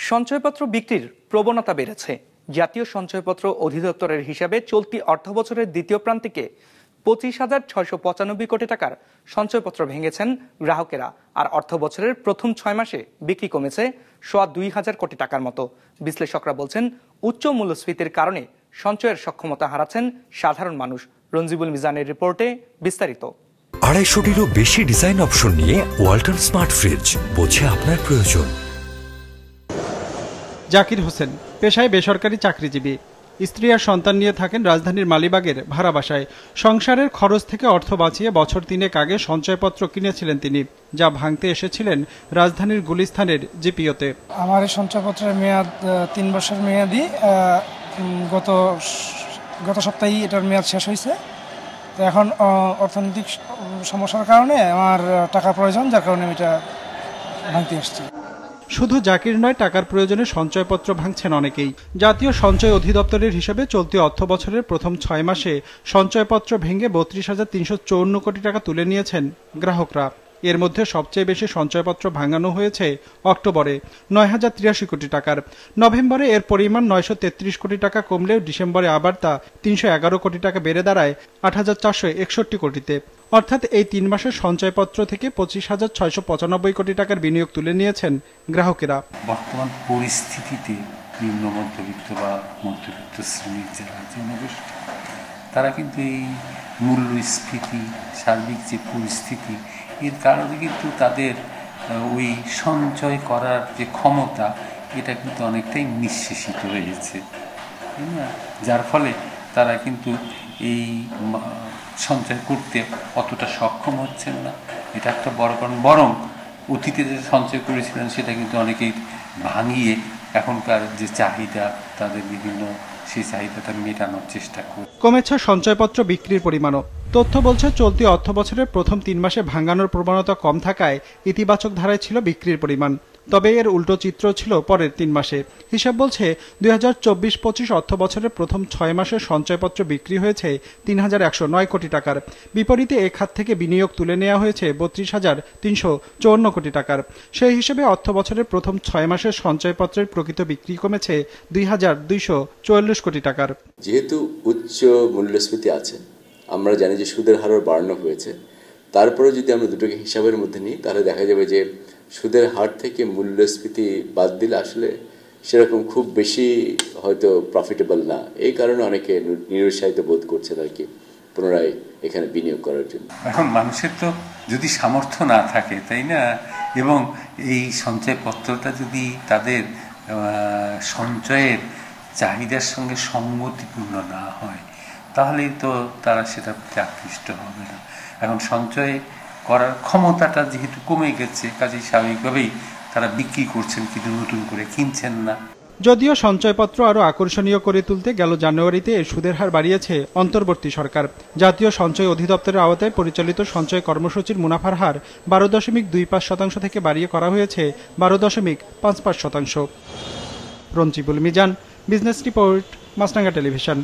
সঞ্চয়পত্র বিক্রির প্রবণতা বেড়েছে। জাতীয় সঞ্চয়পত্র অধিদপ্তরের হিসাবে চলতি অর্থবছরের দ্বিতীয় প্রান্তিকে 25,695 কোটি টাকার সঞ্চয়পত্র ভেঙেছেন গ্রাহকেরা। আর অর্থবছরের প্রথম 6 মাসে বিক্রি কমেছে 2,500 কোটি টাকার মতো। বিশ্লেষকরা বলছেন, উচ্চ মূল্যস্ফীতির কারণে সঞ্চয়ের সক্ষমতা হারাচ্ছেন সাধারণ মানুষ। রঞ্জিবুল মিজানের রিপোর্টে বিস্তারিত। 250-টিরও বেশি ডিজাইন অপশন নিয়ে ওয়ালটন স্মার্ট ফ্রিজ, বোঝে আপনার প্রয়োজন। জাকির হোসেন পেশায় বেসরকারি চাকরিজীবী। স্ত্রী আর সন্তান নিয়ে থাকেন রাজধানীর মালিবাগের ভাড়া বাসায়। সংসারের খরচ থেকে অর্থ বাঁচিয়ে বছর 3 আগে সঞ্চয়পত্র কিনেছিলেন তিনি, যা ভাঙতে এসেছিলেন রাজধানীর গুলিস্তানের জিপিওতে। আমার এই সঞ্চয়পত্রের মেয়াদ 3 বছর মেয়াদি। গত সপ্তাহেই এটার মেয়াদ শেষ হয়েছে। তো এখন অর্থনৈতিক সমস্যার কারণে আমার টাকা প্রয়োজন, যার কারণে আমি এটা ভাঙতে এসেছি। শুধু জাকির নয়, টাকার প্রয়োজনে সঞ্চয়পত্র ভাঙছেন অনেকেই। জাতীয় সঞ্চয় অধিদপ্তরের হিসাবে চলতি অর্থবছরের প্রথম 6 মাসে সঞ্চয়পত্র ভেঙে 32,354 কোটি টাকা তুলে নিয়েছেন গ্রাহকরা। এর মধ্যে সবচেয়ে বেশি সঞ্চয়পত্র ভাঙানো হয়েছে অক্টোবরে 9,083 কোটি টাকার। নভেম্বরে এর পরিমাণ 933 কোটি টাকা কমলেও ডিসেম্বরে আবার তা 311 কোটি টাকা বেড়ে দাঁড়ায় 8,461 কোটিতে। অর্থাৎ এই 3 মাসের সঞ্চয়পত্র থেকে 25,695 কোটি টাকার বিনিয়োগ তুলে নিয়েছেন গ্রাহকেরা। বর্তমান পরিস্থিতিতে নিম্ন মধ্যবিত্ত বা মধ্যবিত্ত শ্রেণীর যারা জনগোষ্ঠী, তারা কিন্তু এই মূল্যস্ফীতি, সার্বিক যে পরিস্থিতি, এর কারণে কিন্তু তাদের ওই সঞ্চয় করার যে ক্ষমতা, এটা কিন্তু অনেকটাই নিঃশেষিত হয়েছে, তাই না? যার ফলে তারা কিন্তু এই সঞ্চয় করতে অতটা সক্ষম হচ্ছেন না। এটা একটা বড় কারণ। বরং অতীতে যে সঞ্চয় করেছিলেন সেটা কিন্তু অনেকেই ভাঙিয়ে এখনকার যে চাহিদা, তাদের বিভিন্ন সেই চাহিদাটা মেটানোর চেষ্টা করে। কমেছে সঞ্চয়পত্র বিক্রির পরিমাণও। তথ্য বলছে, চলতি অর্থবছরের প্রথম 3 মাসে ভাঙানোর প্রবণতা কম থাকায় ইতিবাচক ধারায় ছিল বিক্রির পরিমাণ। তবে এর উল্টো চিত্র ছিল পরের 3 মাসে। হিসাব বলছে 2024-25 অর্থবছরের প্রথম 6 মাসে সঞ্চয়পত্র বিক্রি হয়েছে 3,109 কোটি টাকার। বিপরীতে এ খাত থেকে বিনিয়োগ তুলে নেওয়া হয়েছে 32,354 কোটি টাকার। সেই হিসেবে অর্থবছরের প্রথম 6 মাসের সঞ্চয়পত্রের প্রকৃত বিক্রি কমেছে 2,244 কোটি টাকার। যেহেতু উচ্চ মূল্যস্ফীতি আছে, আমরা জানি যে সুদের হারও বাড়ানো হয়েছে। তারপরে যদি আমরা দুটোকে হিসাবের মধ্যে নিই, তাহলে দেখা যাবে যে সুদের হার থেকে মূল্যস্ফীতি বাদ দিলে আসলে সেরকম খুব বেশি হয়তো প্রফিটেবল না। এই কারণে অনেকে নিরুৎসাহিত বোধ করছেন আর কি পুনরায় এখানে বিনিয়োগ করার জন্য। এখন মানুষের তো যদি সামর্থ্য না থাকে, তাই না, এবং এই সঞ্চয়পত্রটা যদি তাদের সঞ্চয়ের চাহিদার সঙ্গে সঙ্গতিপূর্ণ না হয়, তাহলেই তো তারা সেটা আকৃষ্ট হবে না। এখন সঞ্চয় করার ক্ষমতাটা যেহেতু কমে গেছে, কাজেই স্বাভাবিকভাবেই তারা বিক্রি করছেন, কিন্তু নতুন করে কিনছেন না। যদিও সঞ্চয়পত্র আরও আকর্ষণীয় করে তুলতে গেল জানুয়ারিতে এর সুদের হার বাড়িয়েছে অন্তর্বর্তী সরকার। জাতীয় সঞ্চয় অধিদপ্তরের আওতায় পরিচালিত সঞ্চয় কর্মসূচির মুনাফার হার 12.25% থেকে বাড়িয়ে করা হয়েছে 12.55%। রঞ্জিবুল মিজান, বিজনেস রিপোর্ট, মাছরাঙা টেলিভিশন।